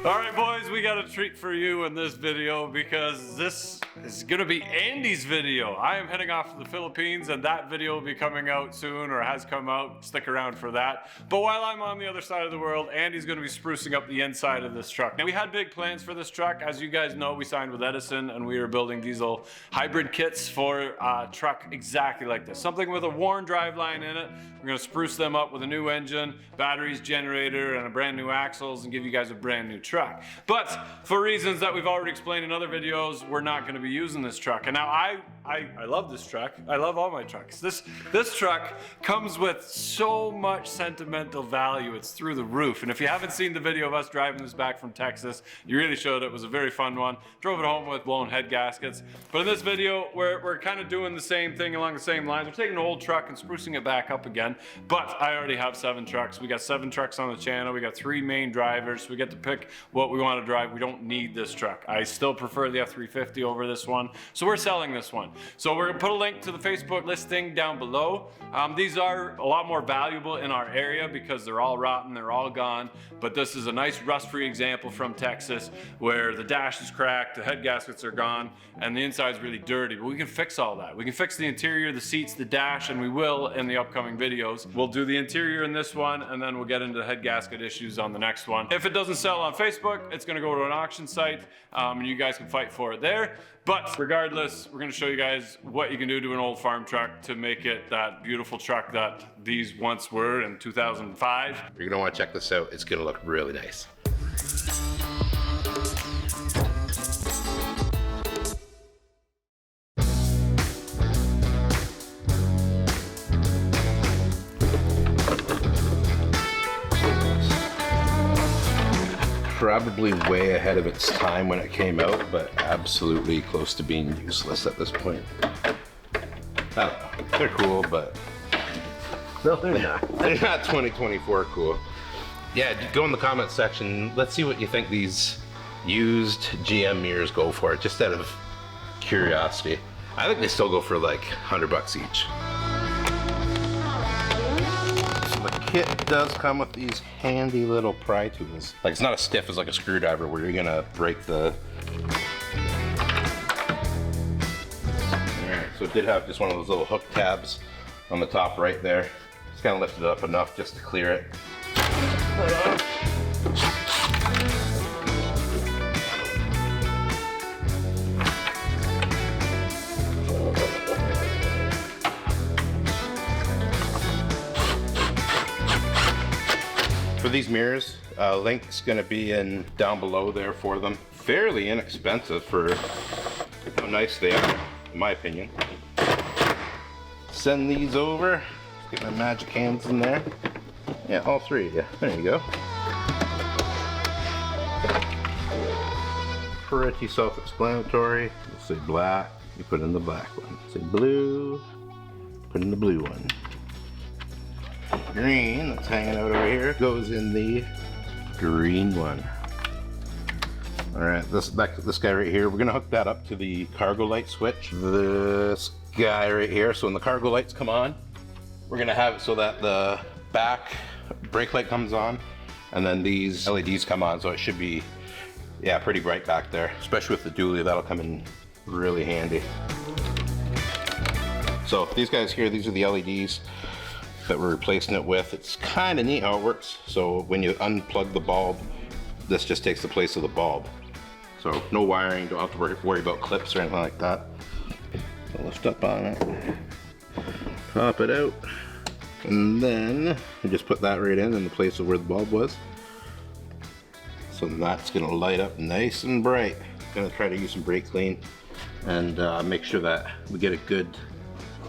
All right, boys, we got a treat for you in this video because this is gonna be Andy's video. I am heading off to the Philippines and that video will be coming out soon, or has come out. Stick around for that. But while I'm on the other side of the world, Andy's gonna be sprucing up the inside of this truck. Now, we had big plans for this truck. As you guys know, we signed with Edison and we are building diesel hybrid kits for a truck exactly like this. Something with a worn driveline in it. We're gonna spruce them up with a new engine, batteries, generator, and a brand new axles and give you guys a brand new truck. But for reasons that we've already explained in other videos, we're not going to be using this truck. And now I love this truck. I love all my trucks. This truck comes with so much sentimental value. It's through the roof. And if you haven't seen the video of us driving this back from Texas, you really should. It was a very fun one. Drove it home with blown head gaskets. But in this video, we're kind of doing the same thing along the same lines. We're taking an old truck and sprucing it back up again. But I already have 7 trucks. We got 7 trucks on the channel. We got 3 main drivers. So we get to pick what we want to drive. We don't need this truck. I still prefer the F350 over this one. So we're selling this one. So we're gonna put a link to the Facebook listing down below. These are a lot more valuable in our area because they're all rotten, they're all gone. But this is a nice rust-free example from Texas where the dash is cracked, the head gaskets are gone, and the inside's really dirty. But we can fix all that. We can fix the interior, the seats, the dash, and we will in the upcoming videos. We'll do the interior in this one, and then we'll get into the head gasket issues on the next one. If it doesn't sell on Facebook, it's gonna go to an auction site, and you guys can fight for it there. But regardless, we're gonna show you guys what you can do to an old farm truck to make it that beautiful truck that these once were in 2005. You're gonna wanna check this out. It's gonna look really nice. Probably way ahead of its time when it came out, but absolutely close to being useless at this point. I don't know. They're cool, but No, they're not. they're not 2024 cool. Yeah, go in the comment section. Let's see what you think these used GM mirrors go for, just out of curiosity. I think they still go for like $100 each. Kit does come with these handy little pry tools. Like, it's not as stiff as like a screwdriver where you're gonna break the... Alright, so it did have just one of those little hook tabs on the top right there. Just kind of lifted it up enough just to clear it. For these mirrors, link's gonna be in down below there for them. Fairly inexpensive for how nice they are, in my opinion. Send these over. Let's get my magic hands in there. Yeah, all 3 of you. There you go. Pretty self-explanatory. We'll say black, you put in the black one. Say blue, put in the blue one. Green, that's hanging out over here, goes in the green one. All right, this guy right here, we're gonna hook that up to the cargo light switch. This guy right here, so when the cargo lights come on, we're gonna have it so that the back brake light comes on, and then these LEDs come on, so it should be, yeah, pretty bright back there, especially with the dually. That'll come in really handy. So these guys here, these are the LEDs that we're replacing it with. It's kind of neat how it works. So when you unplug the bulb, this just takes the place of the bulb. So no wiring, don't have to worry about clips or anything like that. I'll lift up on it, pop it out, and then I just put that right in the place of where the bulb was. So that's gonna light up nice and bright. Gonna try to use some brake clean and make sure that we get a good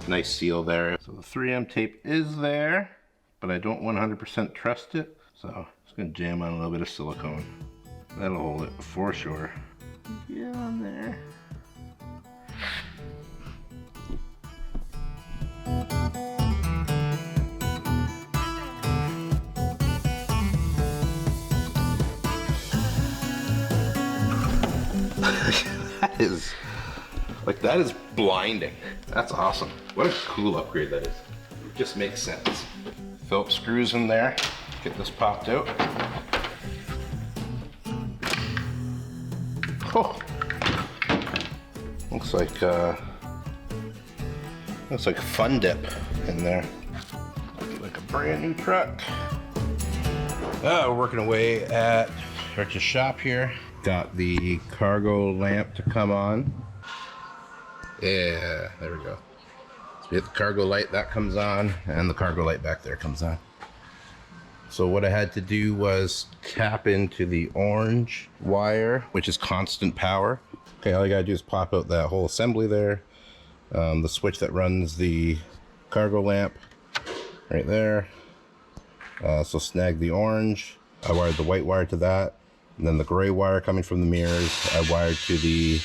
nice seal there. So the 3M tape is there, but I don't 100% trust it. So I'm just gonna jam on a little bit of silicone. That'll hold it for sure. Get on there. That is blinding. That's awesome. What a cool upgrade that is. It just makes sense. Phillips screws in there. Get this popped out. Oh, looks like fun dip in there. Like a brand new truck. We're working away at Rich's shop here. Got the cargo lamp to come on. Yeah, there we go. So we hit the cargo light, that comes on, and the cargo light back there comes on. So what I had to do was tap into the orange wire, which is constant power. Okay, all you gotta do is pop out that whole assembly there. The switch that runs the cargo lamp right there. So snag the orange. I wired the white wire to that. And then the gray wire coming from the mirrors, I wired to the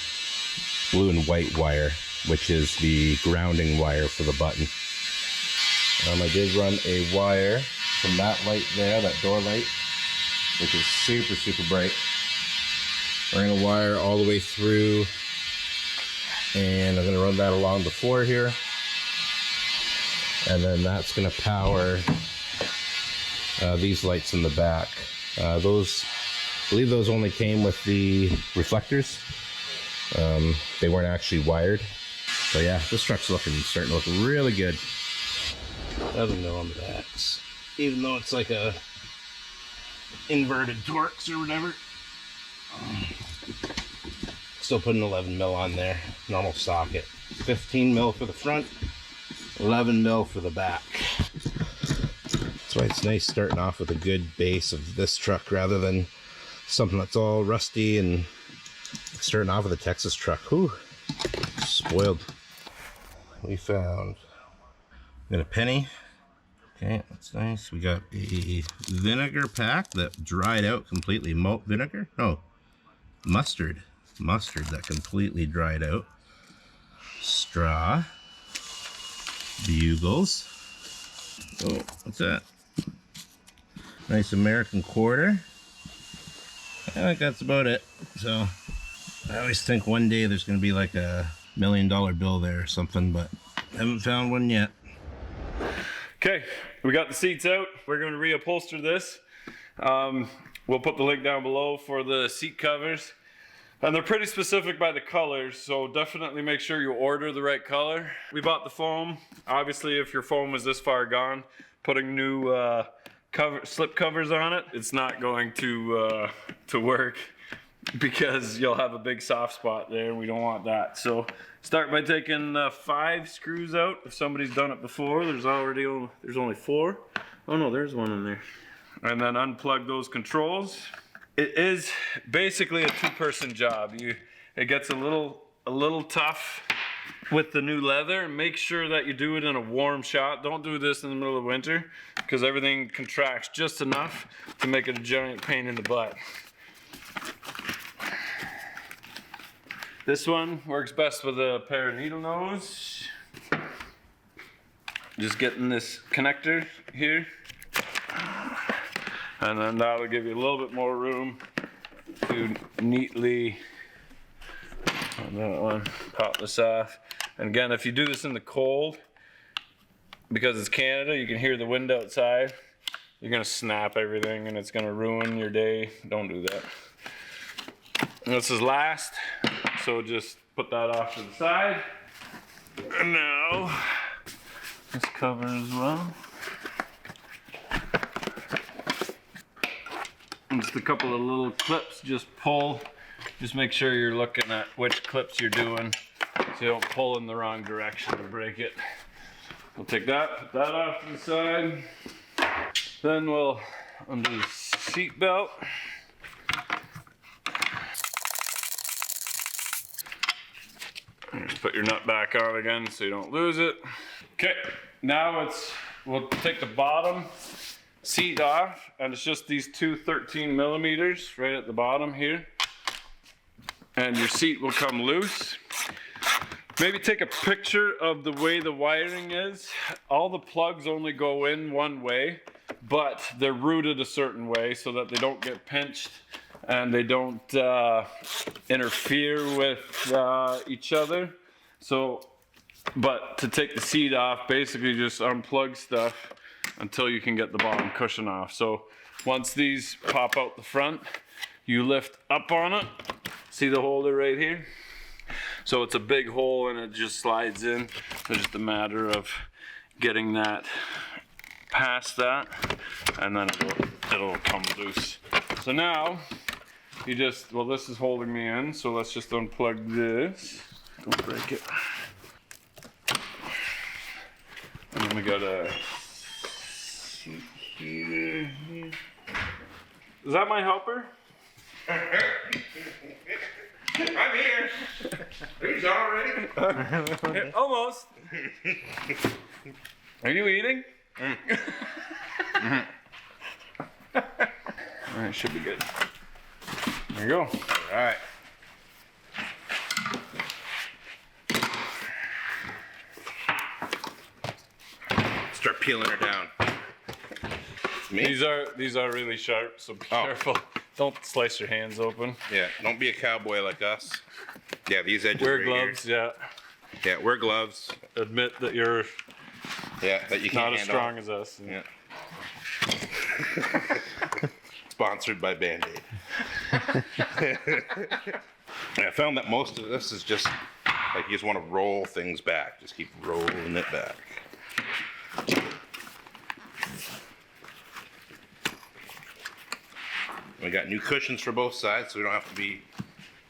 blue and white wire, which is the grounding wire for the button. I did run a wire from that light there, that door light, which is super, super bright. Ran a wire all the way through, and I'm gonna run that along the floor here. And then that's gonna power these lights in the back. I believe those only came with the reflectors. They weren't actually wired. So yeah, this truck's starting to look really good. 11 mil on the backs. Even though it's like a inverted Torx or whatever. Still putting 11 mil on there, normal socket. 15 mil for the front, 11 mil for the back. That's why it's nice starting off with a good base of this truck rather than something that's all rusty and starting off with a Texas truck. Whew, spoiled. We found, got a penny. Okay, that's nice. We got a vinegar pack that dried out completely. Malt vinegar? No, mustard. Mustard that completely dried out. Straw. Bugles. Oh, what's that? Nice American quarter. I think that's about it. So, I always think one day there's going to be like a $1 million bill there or something, but I haven't found one yet. Okay, we got the seats out. We're going to reupholster this. We'll put the link down below for the seat covers. And they're pretty specific by the colors, so definitely make sure you order the right color. We bought the foam. Obviously, if your foam was this far gone, putting new slip covers on it, it's not going to work because you'll have a big soft spot there. We don't want that. So start by taking 5 screws out. If somebody's done it before, there's only 4. Oh no, there's one in there. And then unplug those controls. It is basically a 2-person job. It gets a little tough with the new leather. Make sure that you do it in a warm shot. Don't do this in the middle of winter because everything contracts just enough to make it a giant pain in the butt. This one works best with a pair of needle nose. Just getting this connector here. And then that'll give you a little bit more room to neatly, on that one, pop this off. And again, if you do this in the cold, because it's Canada, you can hear the wind outside. You're gonna snap everything and it's gonna ruin your day. Don't do that. And this is last, so just put that off to the side. And now, this cover as well. Just a couple of little clips, just pull. Just make sure you're looking at which clips you're doing so you don't pull in the wrong direction and break it. We'll take that, put that off to the side. Then we'll undo the seat belt. Just put your nut back on again so you don't lose it. Okay, now we'll take the bottom seat off, and it's just these 2 13 millimeters right at the bottom here, and your seat will come loose. Maybe take a picture of the way the wiring is. All the plugs only go in one way, but they're routed a certain way so that they don't get pinched and they don't interfere with each other. So, but to take the seat off, basically just unplug stuff until you can get the bottom cushion off. So once these pop out the front, you lift up on it See the holder right here? So it's a big hole and it just slides in. So it's just a matter of getting that past that, and then it'll come loose. So now you just, well, this is holding me in, so let's just unplug this. Don't break it. And then we got a heater here. Is that my helper? I'm here. He's already. Yeah, almost. Are you eating? Alright, should be good. There you go. Alright. Start peeling her down. Me? These are really sharp, so be careful. Don't slice your hands open. Yeah, don't be a cowboy like us. Yeah, these edges Wear right gloves, here. Yeah, wear gloves. Admit that you're Yeah, that you can't not as handle. strong as us. Yeah. Sponsored by Band-Aid. I found that most of this is just like you just want to roll things back. Just keep rolling it back. We got new cushions for both sides, so we don't have to be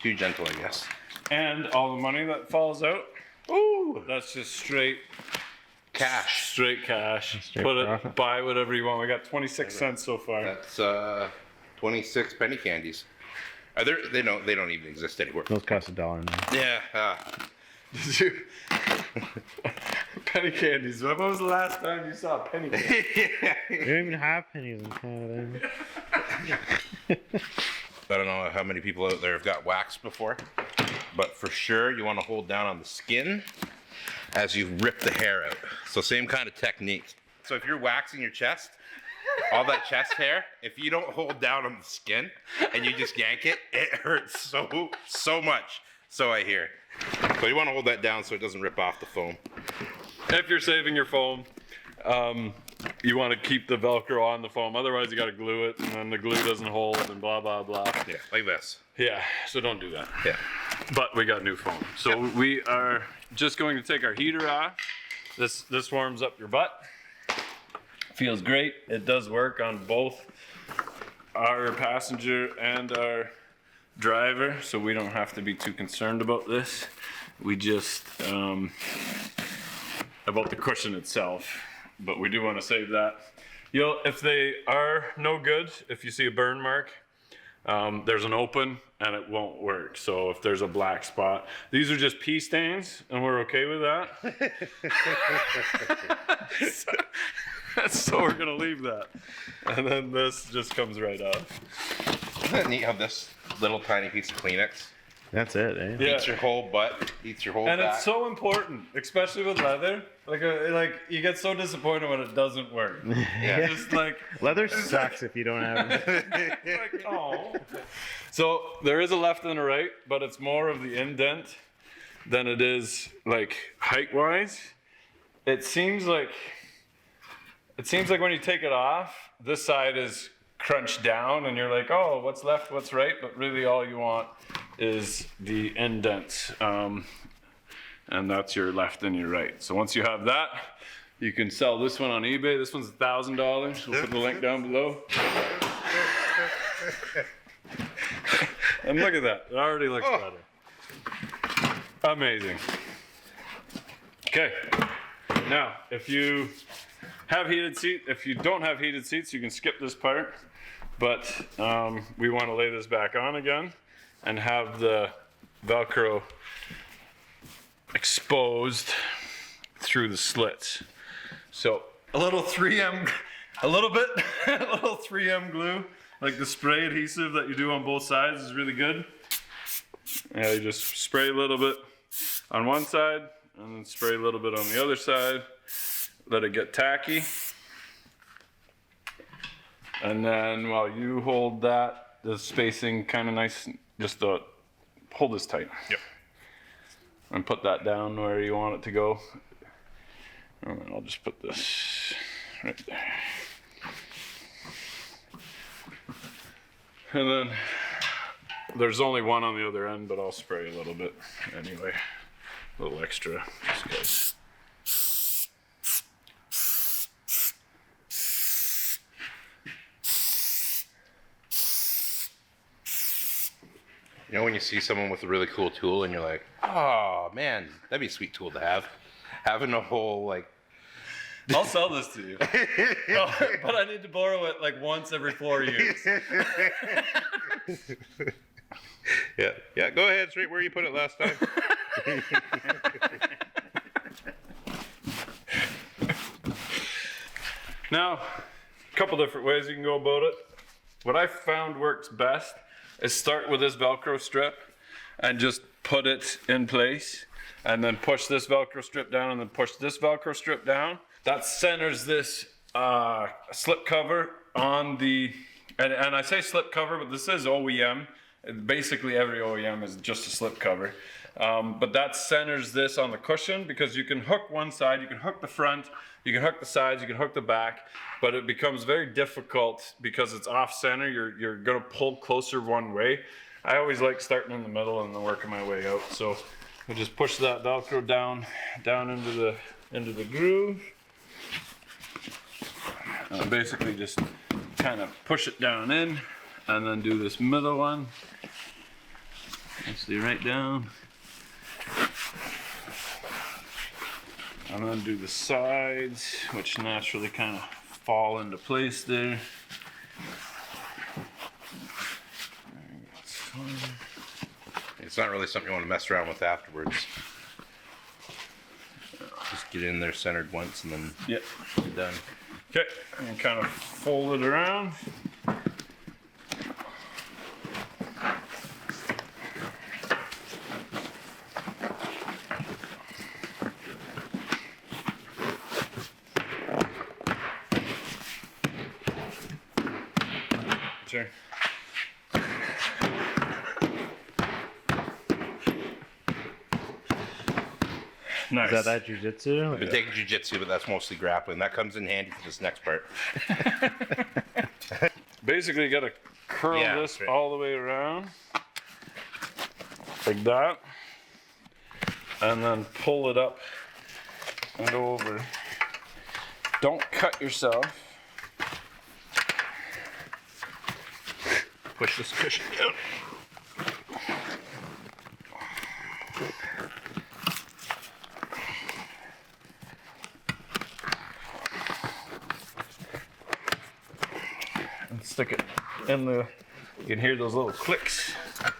too gentle, I guess. And all the money that falls out, ooh, that's just straight Cash. Straight cash. Straight Put it, profit. buy whatever you want. We got 26 cents so far. That's 26 penny candies. Are there? They don't even exist anymore. Those cost $1 now. Yeah. Did you? Penny candies. When was the last time you saw a penny candy? We don't even have pennies in Canada. I don't know how many people out there have got waxed before, but for sure you want to hold down on the skin as you rip the hair out. So same kind of technique. So if you're waxing your chest, all that chest hair, if you don't hold down on the skin and you just yank it, it hurts so much. So I hear. So you want to hold that down so it doesn't rip off the foam. If you're saving your foam, you want to keep the Velcro on the foam. Otherwise, you got to glue it, and then the glue doesn't hold, and blah, blah, blah. Yeah, like this. Yeah, so don't do that. Yeah. But we got new foam. So we are just going to take our heater off. This warms up your butt. Feels great. It does work on both our passenger and our driver, so we don't have to be too concerned about this. We just about the cushion itself, but we do want to save that. If they are no good, if you see a burn mark, there's an open and it won't work. So if there's a black spot, these are just pee stains and we're okay with that. So we're gonna leave that. And then this just comes right off. Isn't that neat how this little tiny piece of Kleenex That's it, eh? Yeah. eats your whole butt, eats your whole And back? it's so important, especially with leather. Like you get so disappointed when it doesn't work. Yeah. Just like, Leather sucks if you don't have it. like, oh. So there is a left and a right, but it's more of the indent than it is like height-wise. It seems like when you take it off, this side is crunched down, and you're like, oh, what's left, what's right? But really, all you want is the indents, and that's your left and your right. So once you have that, you can sell this one on eBay. This one's $1,000. We'll put the link down below. And look at that. It already looks better. Amazing. Okay. Now, if you have heated seats, if you don't have heated seats, you can skip this part. But we want to lay this back on again and have the Velcro exposed through the slits. So a little 3M glue, like the spray adhesive that you do on both sides, is really good. Yeah, you just spray a little bit on one side and then spray a little bit on the other side. Let it get tacky. And then while you hold that, the spacing kind of nice, just hold this tight. Yep. And put that down where you want it to go. And then I'll just put this right there. And then There's only one on the other end, but I'll spray a little bit anyway. A little extra, just 'cause. You know when you see someone with a really cool tool and you're like, oh man, that'd be a sweet tool to have. Having a whole like. I'll sell this to you. But I need to borrow it like once every 4 years. Yeah, go ahead, straight where you put it last time. Now, a couple different ways you can go about it. What I found works best is start with this Velcro strip and just put it in place, and then push this Velcro strip down, and then push this Velcro strip down. That centers this slip cover on the, and I say slip cover, but this is OEM. Basically every OEM is just a slip cover. But that centers this on the cushion, because you can hook one side, you can hook the front, you can hook the sides, you can hook the back, but it becomes very difficult because it's off center. You're gonna pull closer one way. I always like starting in the middle and then working my way out. So I just push that Velcro down into the groove. Basically just kind of push it down in, and then do this middle one. Actually right down. And then do the sides, which naturally kind of fall into place there. It's not really something you want to mess around with afterwards. Just get in there centered once and then Yep. you're done. Okay, and kind of fold it around. Sure. Nice. Is that jujitsu? I've been taking jiu-jitsu, but that's mostly grappling. That comes in handy for this next part. Basically, you gotta curl Yeah, this that's right. all the way around, like that, and then pull it up and over. Don't cut yourself. Push this cushion down. And stick it in the, you can hear those little clicks. I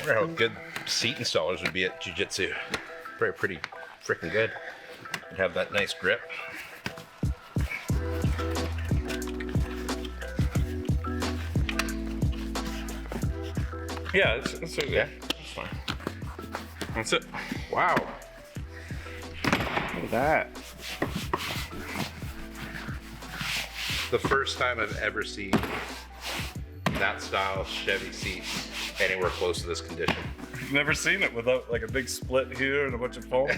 wonder how good seat installers would be at jiu-jitsu. Probably pretty freaking good. You'd have that nice grip. Yeah, it's okay. Yeah. That's fine. That's it. Wow. Look at that. The first time I've ever seen that style Chevy seat anywhere close to this condition. Never seen it without like a big split here and a bunch of foam.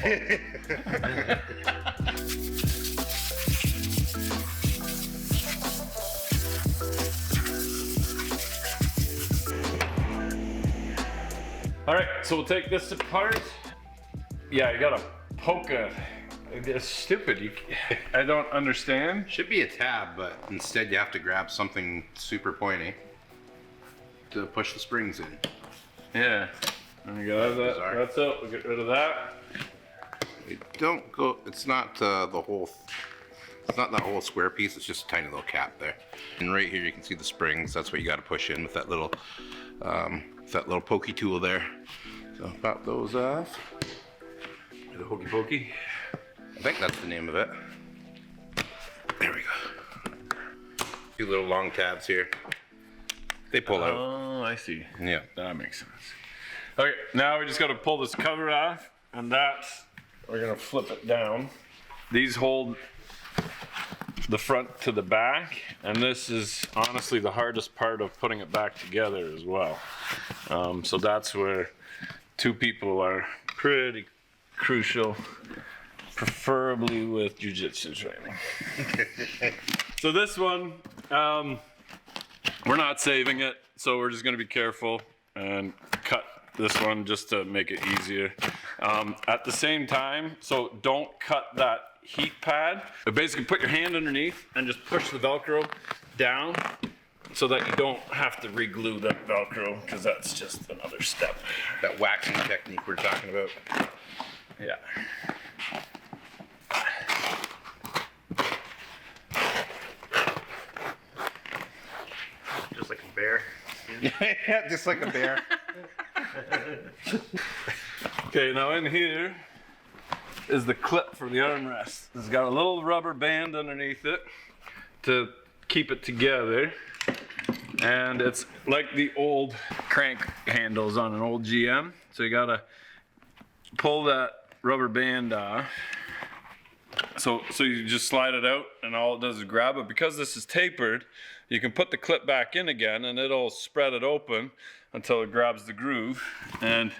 All right, so we'll take this apart. Yeah, you gotta poke it. It's stupid. I don't understand. Should be a tab, but instead you have to grab something super pointy to push the springs in. Yeah. And you got that. Bizarre. That's it. We'll get rid of that. It don't go. It's not the whole. It's not that whole square piece. It's just a tiny little cap there. And right here you can see the springs. That's what you got to push in with that little pokey tool there. So pop those off. The hokey pokey. I think that's the name of it. There we go. Two little long tabs here. They pull out. Oh, I see. Yeah. That makes sense. Okay, now we just got to pull this cover off, and we're gonna flip it down. These hold the front to the back, and this is honestly the hardest part of putting it back together as well. So that's where two people are pretty crucial, preferably with jiu-jitsu training. So this one, we're not saving it. so we're just gonna be careful and cut this one just to make it easier. At the same time, so don't cut that heat pad, but basically put your hand underneath and just push the Velcro down so that you don't have to re-glue that Velcro, because that's just another step. That waxing technique we're talking about. Yeah. Just like a bear. Yeah, just like a bear. Okay, now in here is the clip for the armrest. It's got a little rubber band underneath it to keep it together. And it's like the old crank handles on an old GM. So you gotta pull that rubber band off. So you just slide it out and all it does is grab it. Because this is tapered, you can put the clip back in again and it'll spread it open until it grabs the groove and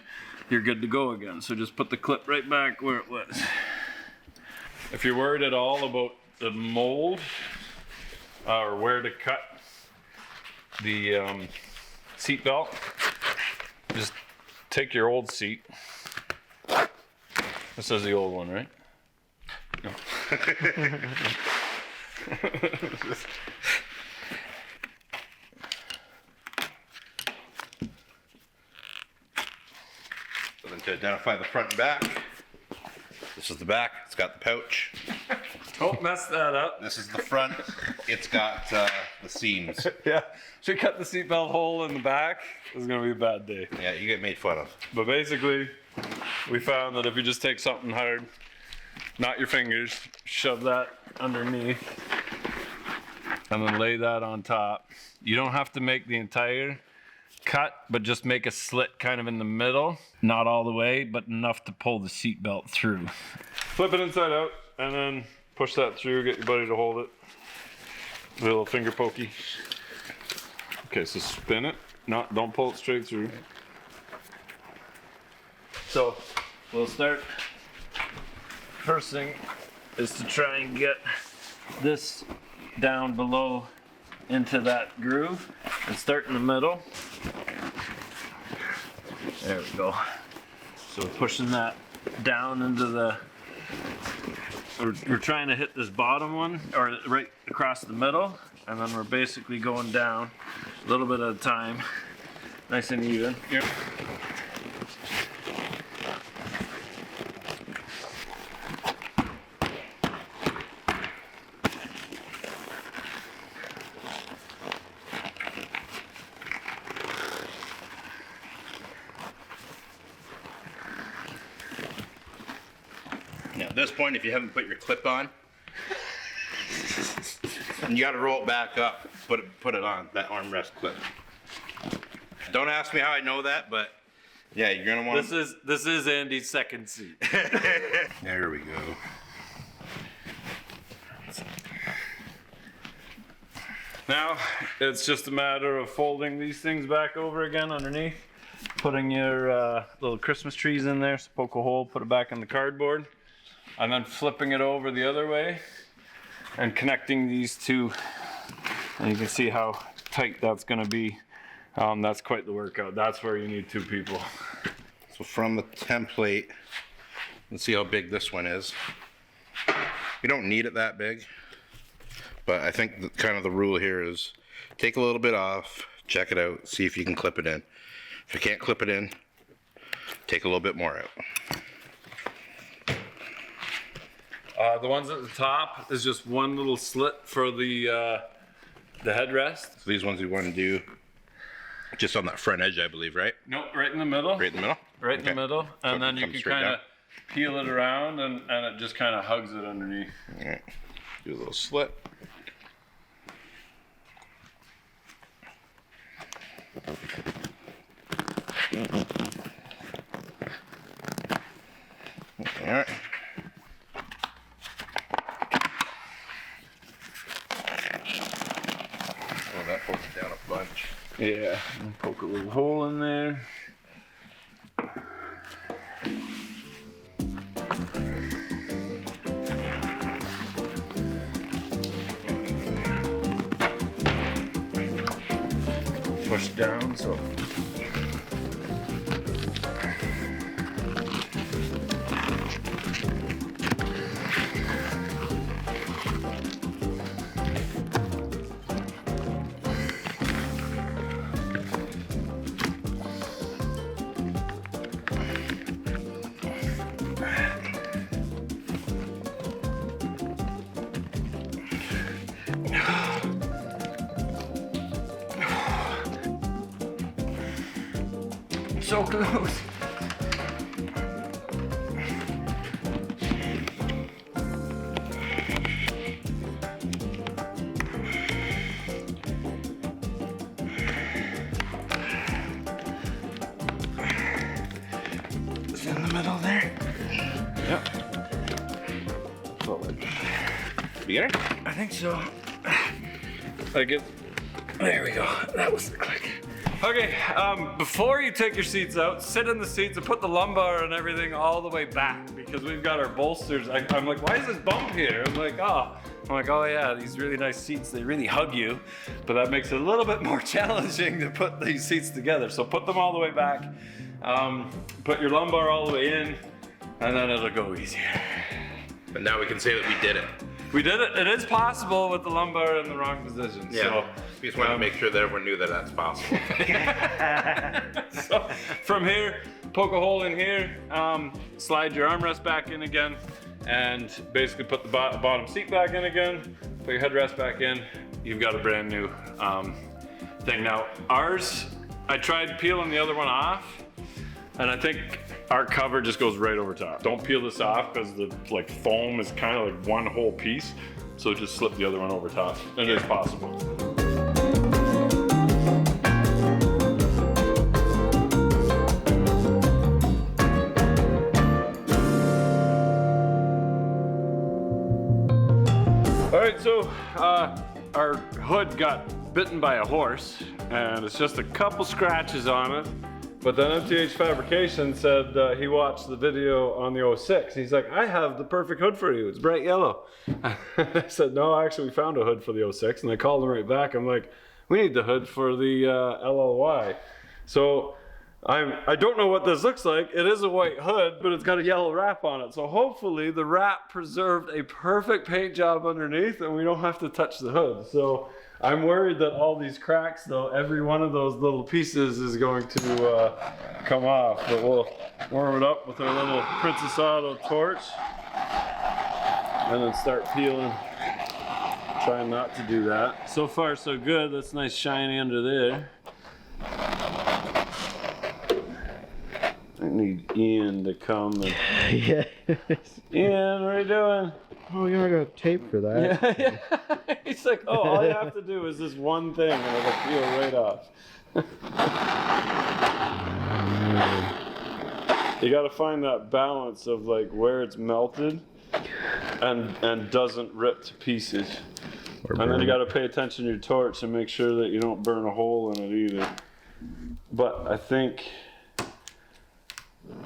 you're good to go again. So just put the clip right back where it was. If you're worried at all about the mold or where to cut the seat belt, just take your old seat. This is the old one, right? No. So then to identify the front and back, this is the back, it's got the pouch. Don't mess that up. This is the front, it's got the seams. Yeah, should cut the seatbelt hole in the back. It's gonna be a bad day. Yeah, you get made fun of. But basically, we found that if you just take something hard, not your fingers, shove that underneath, and then lay that on top. You don't have to make the entire cut, but just make a slit kind of in the middle. Not all the way, but enough to pull the seatbelt through. Flip it inside out, and then push that through, get your buddy to hold it. A little finger pokey. Okay, so spin it. Don't pull it straight through. So, we'll start. First thing is to try and get this down below into that groove and start in the middle. There we go. So we're pushing that down into the, we're trying to hit this bottom one, or right across the middle, and then we're basically going down a little bit at a time, nice and even. Yep. Now at this point, if you haven't put your clip on, and you got to roll it back up, put it on, that armrest clip. Don't ask me how I know that, but yeah, you're gonna want. This is Andy's second seat. There we go. Now it's just a matter of folding these things back over again underneath, putting your little Christmas trees in there, so poke a hole, put it back in the cardboard, and then flipping it over the other way and connecting these two. And you can see how tight that's going to be. That's quite the workout. That's where you need two people. So from the template, let's see how big this one is. You don't need it that big, but I think kind of the rule here is take a little bit off, check it out, see if you can clip it in. If you can't clip it in, take a little bit more out. The ones at the top is just one little slit for the headrest. So these ones we want to do just on that front edge, I believe, right? Nope, right in the middle. Right in the middle? Right in the Okay. middle, So and it then you comes can straight kind of down. peel it around, and it just kind of hugs it underneath. All right. Do a little slit. All right. Oh, that pokes it down a bunch. Yeah, and poke a little hole in there. push down, so. So close. It's in the middle there. Yep. Beginner? I think so. Like it. There we go. That was the click. Okay, before you take your seats out, sit in the seats and put the lumbar and everything all the way back because we've got our bolsters. I'm like, why is this bump here? I'm like, oh yeah, these really nice seats, they really hug you, but that makes it a little bit more challenging to put these seats together. So put them all the way back, put your lumbar all the way in, and then it'll go easier. But now we can say that we did it. We did it. It is possible with the lumbar in the wrong position. Yeah. So, we just wanted to make sure that everyone knew that that's possible. so from here, poke a hole in here, slide your armrest back in again, and basically put the bottom seat back in again, put your headrest back in. You've got a brand new thing. Now ours, I tried peeling the other one off, and I think our cover just goes right over top. Don't peel this off because the foam is kind of like one whole piece. So just slip the other one over top. It is possible. All right, so our hood got bitten by a horse, and it's just a couple scratches on it. But then MTH Fabrication said he watched the video on the 06. He's like, I have the perfect hood for you. It's bright yellow. I said, no, actually we found a hood for the 06. And I called him right back. I'm like, we need the hood for the LLY. So I don't know what this looks like. It is a white hood, but it's got a yellow wrap on it. So hopefully the wrap preserved a perfect paint job underneath and we don't have to touch the hood. So I'm worried that all these cracks though, every one of those little pieces is going to come off. But we'll warm it up with our little Princess Auto torch and then start peeling. Trying not to do that. So far so good. That's nice shiny under there. I need Ian to come and... Yeah. Ian, what are you doing? Oh, you got tape for that. Yeah. He's like, oh, all you have to do is this one thing and it'll peel right off. You gotta find that balance of like where it's melted and doesn't rip to pieces. And then you gotta pay attention to your torch and make sure that you don't burn a hole in it either. But I think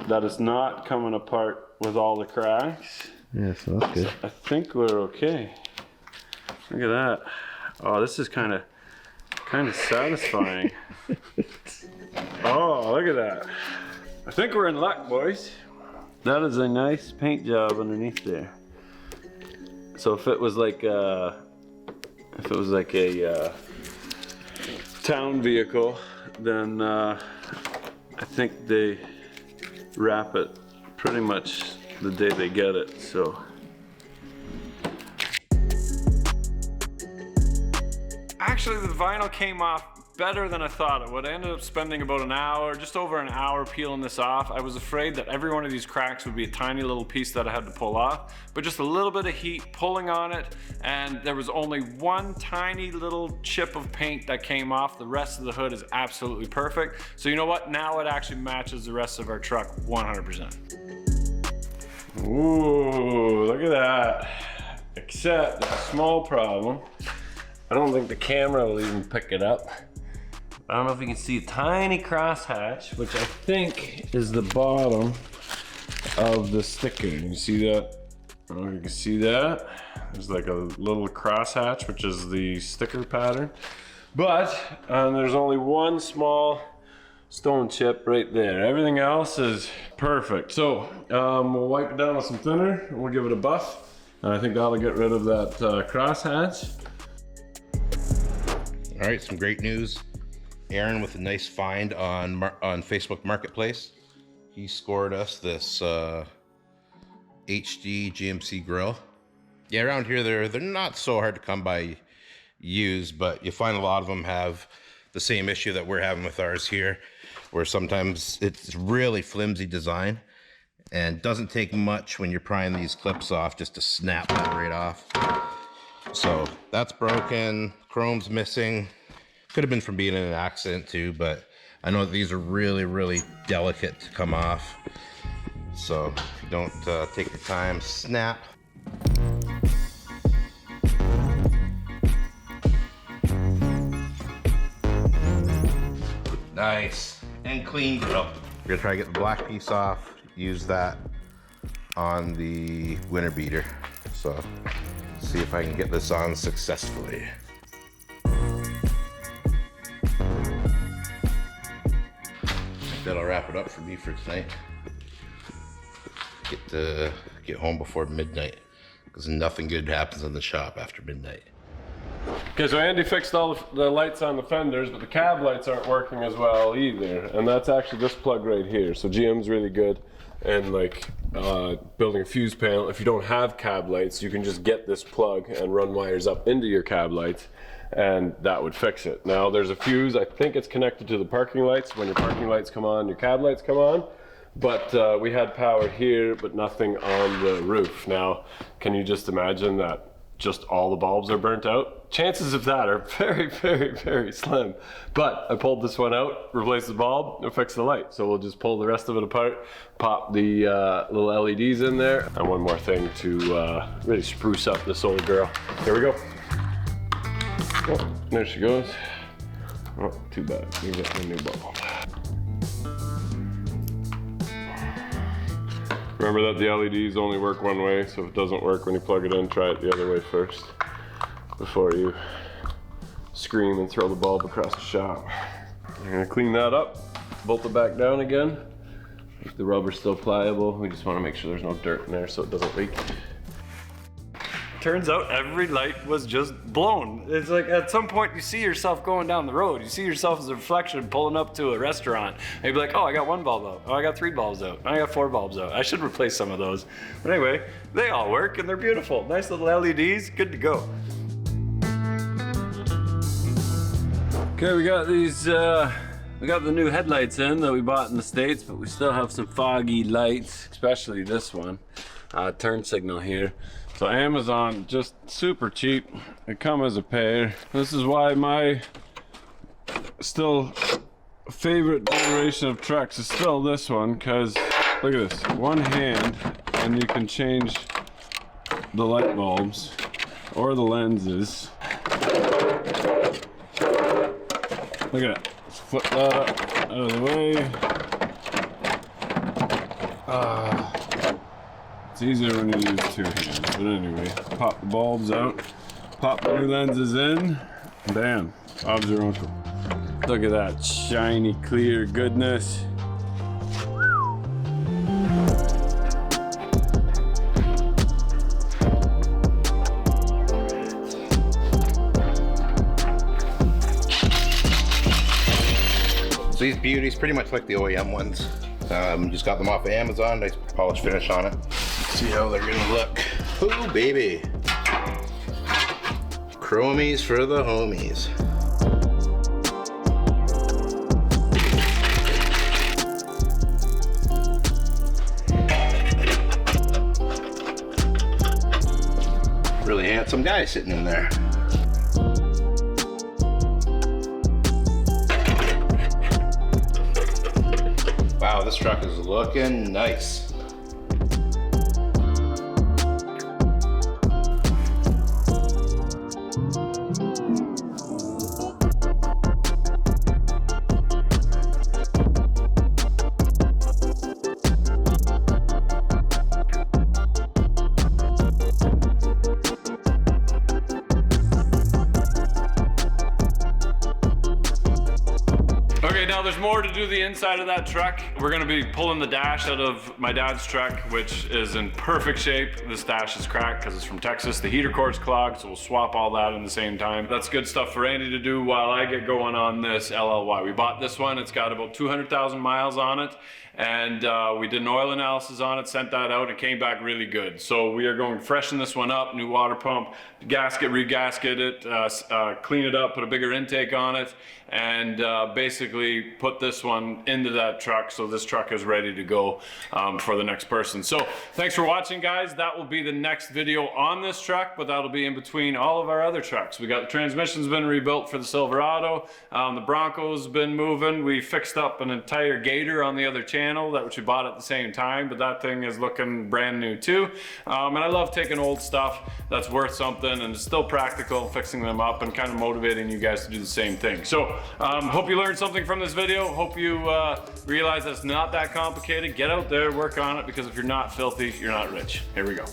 that it's not coming apart with all the cracks. Yeah, so that's good. I think we're okay. Look at that. Oh, this is kind of satisfying. Oh, look at that. I think we're in luck, boys. That is a nice paint job underneath there. So if it was like a town vehicle, then I think they wrap it pretty much the day they get it, so. Actually, the vinyl came off better than I thought it would. I ended up spending about an hour, just over an hour peeling this off. I was afraid that every one of these cracks would be a tiny little piece that I had to pull off, but just a little bit of heat pulling on it, and there was only one tiny little chip of paint that came off. The rest of the hood is absolutely perfect. So you know what? Now it actually matches the rest of our truck 100%. Ooh, look at that. Except there's a small problem. I don't think the camera will even pick it up. I don't know if you can see a tiny crosshatch, which I think is the bottom of the sticker. You see that? I don't know if you can see that. There's like a little crosshatch, which is the sticker pattern. But there's only one small stone chip right there. Everything else is perfect. So we'll wipe it down with some thinner and we'll give it a buff. And I think that'll get rid of that crosshatch. All right, some great news. Aaron with a nice find on Facebook Marketplace. He scored us this HD GMC Grille. Yeah, around here they're not so hard to come by used, but you find a lot of them have the same issue that we're having with ours here, where sometimes it's really flimsy design and doesn't take much when you're prying these clips off just to snap that right off. So that's broken, chrome's missing. Could have been from being in an accident too, but I know that these are really, really delicate to come off. So if you don't take your time, snap. Nice and clean grill. We're gonna try to get the black piece off, use that on the winter beater. So see if I can get this on successfully. That'll wrap it up for me for tonight. Get home before midnight, because nothing good happens in the shop after midnight. Okay, so Andy fixed all the lights on the fenders, but the cab lights aren't working as well either. And that's actually this plug right here. So GM's really good. And like building a fuse panel, if you don't have cab lights, you can just get this plug and run wires up into your cab lights, and that would fix it. Now there's a fuse, I think it's connected to the parking lights. When your parking lights come on, your cab lights come on. But we had power here, but nothing on the roof. Now, can you just imagine that just all the bulbs are burnt out? Chances of that are very, very, very slim. But I pulled this one out, replaced the bulb, and fixed the light. So we'll just pull the rest of it apart, pop the little LEDs in there, and one more thing to really spruce up this old girl. Here we go. Oh, there she goes. Oh, too bad. You got the new bulb. Remember that the LEDs only work one way, so if it doesn't work when you plug it in, try it the other way first before you scream and throw the bulb across the shop. I'm gonna clean that up, bolt it back down again. The rubber's still pliable. We just want to make sure there's no dirt in there so it doesn't leak. Turns out every light was just blown. It's like at some point you see yourself going down the road. You see yourself as a reflection pulling up to a restaurant. And you'd be like, oh, I got one bulb out. Oh, I got 3 bulbs out. I got 4 bulbs out. I should replace some of those. But anyway, they all work and they're beautiful. Nice little LEDs, good to go. Okay, we got these, we got the new headlights in that we bought in the States, but we still have some foggy lights, especially this one, turn signal here. So Amazon, just super cheap. They come as a pair. This is why my still favorite generation of trucks is still this one, because look at this, one hand and you can change the light bulbs or the lenses. Look at that. Let's flip that up out of the way. It's easier when you use 2 hands, but anyway, pop the bulbs out, pop the new lenses in, and bam, Bob's your uncle. Look at that shiny, clear goodness. So these beauties, pretty much like the OEM ones. Just got them off of Amazon, nice polished finish on it. See how they're gonna look. Ooh, baby. Chromies for the homies. Really handsome guy sitting in there. Wow, this truck is looking nice. more to do the inside of that truck. We're gonna be pulling the dash out of my dad's truck, which is in perfect shape. This dash is cracked because it's from Texas. The heater cord's clogged, so we'll swap all that in the same time. That's good stuff for Andy to do while I get going on this LLY. We bought this one. It's got about 200,000 miles on it. And we did an oil analysis on it, sent that out, and it came back really good. So we are going to freshen this one up, new water pump, gasket, regasket it, clean it up, put a bigger intake on it, and basically put this one into that truck so this truck is ready to go for the next person. So thanks for watching, guys. That will be the next video on this truck, but that'll be in between all of our other trucks. We got the transmission's been rebuilt for the Silverado, the Bronco's been moving. We fixed up an entire Gator on the other channel that which we bought at the same time, but that thing is looking brand new too. And I love taking old stuff that's worth something and it's still practical, fixing them up and kind of motivating you guys to do the same thing. So hope you learned something from this video. Hope you realize that it's not that complicated. Get out there, work on it, because if you're not filthy, you're not rich. Here we go.